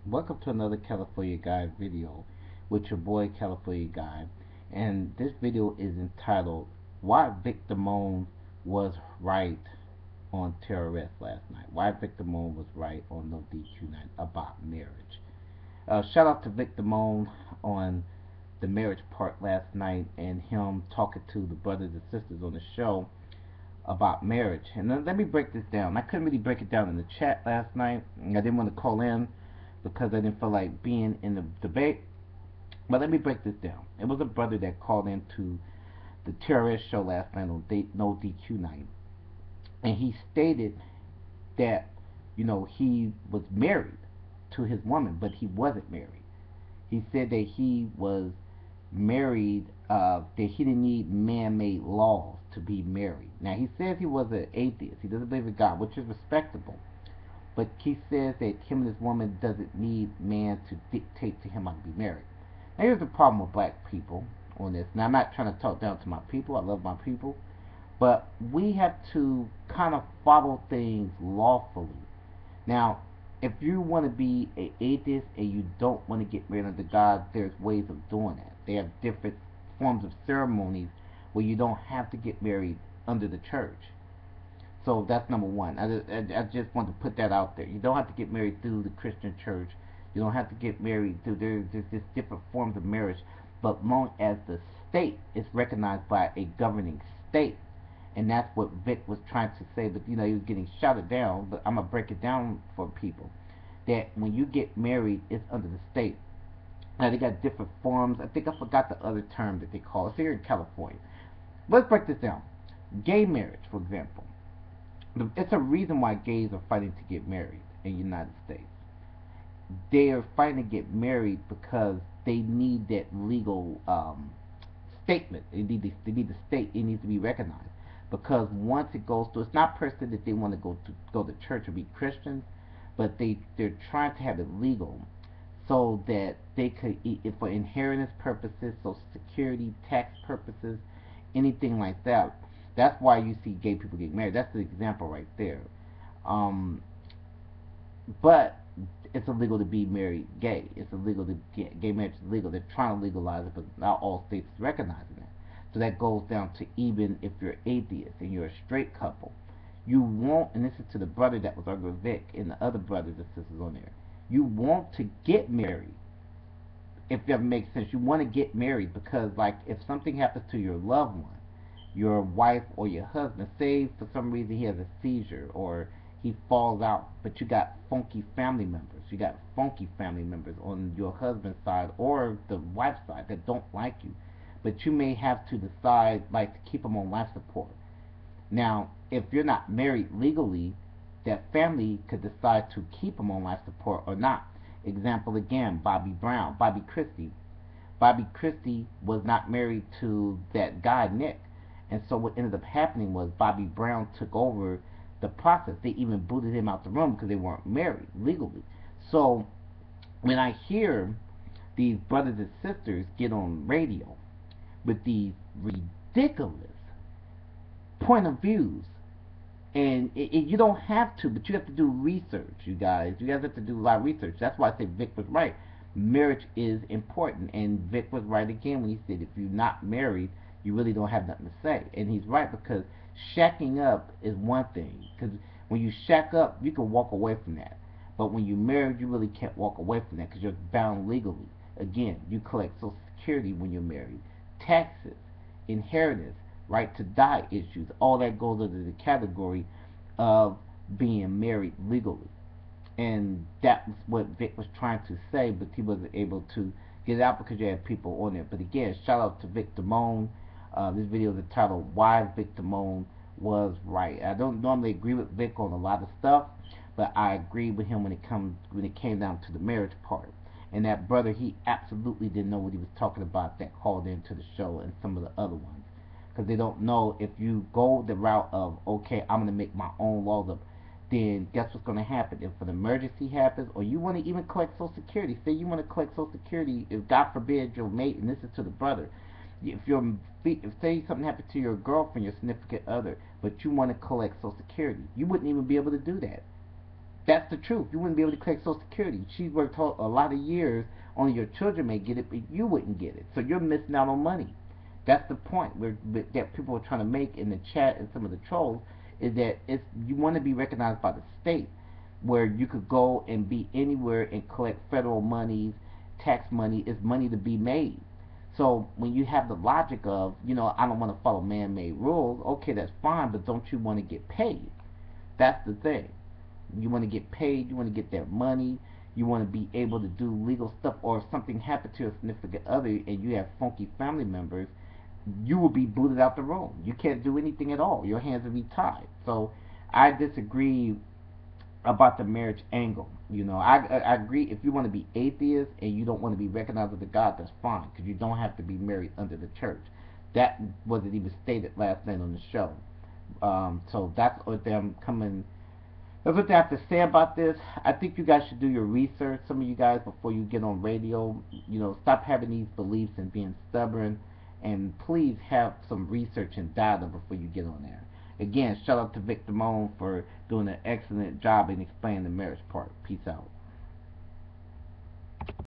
Welcome to another California Guy video with your boy California Guy. And this video is entitled Why Vicdamoane Was Right on Terrorist Last Night. Why Vicdamoane was right on No DQ Night about marriage. Shout out to Vicdamoane on the marriage part last night and him talking to the brothers and sisters on the show about marriage. And let me break this down. I couldn't really break it down in the chat last night. I didn't want to call in because I didn't feel like being in the debate. But let me break this down. It was a brother that called into the terrorist show last night on No DQ Night, and he stated that he was married to his woman, but he wasn't married. He said that he was married, that he didn't need man-made laws to be married. Now he says he was an atheist. He doesn't believe in God, which is respectable. But he says that him and his woman doesn't need man to dictate to him how to be married. Now here's the problem with black people on this. Now I'm not trying to talk down to my people. I love my people. But we have to kind of follow things lawfully. Now, if you want to be an atheist and you don't want to get married under God, there's ways of doing that. They have different forms of ceremonies where you don't have to get married under the church. So that's number one. I just want to put that out there. You don't have to get married through the Christian church. You don't have to get married through there's just different forms of marriage, but long as the state is recognized by a governing state, and that's what Vic was trying to say. But he was getting shouted down. But I'm gonna break it down for people that when you get married, it's under the state. Now they got different forms. I think I forgot the other term that they call it. It's here in California. Let's break this down. Gay marriage, for example. It's a reason why gays are fighting to get married in the United States. They are fighting to get married because they need that legal statement. They need the state. It needs to be recognized because once it goes to, it's not per se that they want to go to church or be Christians, but they're trying to have it legal so that they could, for inheritance purposes, Social Security, tax purposes, anything like that. That's why you see gay people get married. That's the example right there. Um, but it's illegal to be married gay. It's illegal to get gay marriage is legal. They're trying to legalize it, but not all states is recognizing that. So that goes down to even if you're atheist and you're a straight couple, you won't. And this is to the brother that was arguing with Vic and the other brothers and sisters on there. You want to get married if that makes sense. You want to get married because, like, if something happens to your loved one, your wife or your husband, say for some reason he has a seizure or he falls out, but you got funky family members. You got funky family members on your husband's side or the wife's side that don't like you. But you may have to decide, like, to keep them on life support. Now, if you're not married legally, that family could decide to keep them on life support or not. Example again, Bobby Brown, Bobby Christie. Bobby Christie was not married to that guy, Nick. And so what ended up happening was Bobby Brown took over the process. They even booted him out the room because they weren't married legally. So when I hear these brothers and sisters get on radio with these ridiculous point of views, and you don't have to, but you have to do research, you guys. You guys have to do a lot of research. That's why I say Vic was right. Marriage is important, and Vic was right again when he said if you're not married, you really don't have nothing to say. And he's right because shacking up is one thing. Because when you shack up, you can walk away from that. But when you're married, you really can't walk away from that because you're bound legally. Again, you collect Social Security when you're married, taxes, inheritance, right to die issues. All that goes under the category of being married legally. And that was what Vic was trying to say, but he wasn't able to get it out because you had people on there. But again, shout out to Vicdamoane. This video is entitled "Why Vicdamoane Was Right." I don't normally agree with Vic on a lot of stuff, but I agree with him when it came down to the marriage part. And that brother, he absolutely didn't know what he was talking about that called into the show, and some of the other ones, because they don't know. If you go the route of, okay, I'm gonna make my own laws up, then guess what's going to happen? If an emergency happens, or you want to even collect Social Security, say you want to collect Social Security, if God forbid your mate, and this is to the brother, if say something happened to your girlfriend, your significant other, but you want to collect Social Security, you wouldn't even be able to do that That's the truth. You wouldn't be able to collect Social Security. She worked a lot of years. Only your children may get it, but you wouldn't get it. So you're missing out on money. That's the point that people are trying to make in the chat and some of the trolls, is that it's you want to be recognized by the state, where you could go and be anywhere and collect federal monies, tax money. Is money to be made. So when you have the logic of, I don't want to follow man-made rules, okay, that's fine, but don't you want to get paid? That's the thing. You want to get paid, you want to get that money, you want to be able to do legal stuff, or if something happened to a significant other and you have funky family members, you will be booted out the room. You can't do anything at all. Your hands will be tied. So I disagree about the marriage angle. I agree, if you want to be atheist and you don't want to be recognized as a God, that's fine, because you don't have to be married under the church. That wasn't even stated last night on the show. So that's what I'm coming. That's what they have to say about this. I think you guys should do your research, some of you guys, before you get on radio. Stop having these beliefs and being stubborn, and please have some research and data before you get on there. Again, shout out to Vicdamoane for doing an excellent job in explaining the marriage part. Peace out.